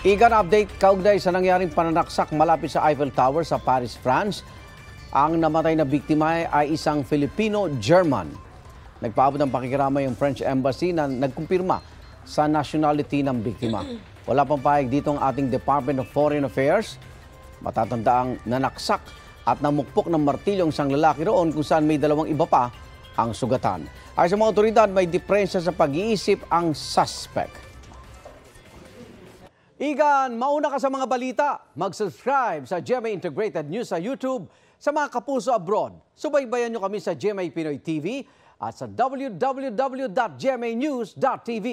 Igan update kaugnay sa nangyaring pananaksak malapit sa Eiffel Tower sa Paris, France. Ang namatay na biktima ay isang Filipino-German. Nagpaabot ng pakikiramay ang French Embassy na nagkumpirma sa nationality ng biktima. Wala pang pahayag dito ang ating Department of Foreign Affairs. Matatanda ang nanaksak at namukpok ng martilyo ang isang lalaki roon kung saan may dalawang iba pa ang sugatan. Ayon sa mga otoridad, may diferensya sa pag-iisip ang suspect. Igan, mauna ka sa mga balita. Mag-subscribe sa GMA Integrated News sa YouTube. Sa mga kapuso abroad, subaybayan nyo kami sa GMA Pinoy TV at sa www.gmanews.tv.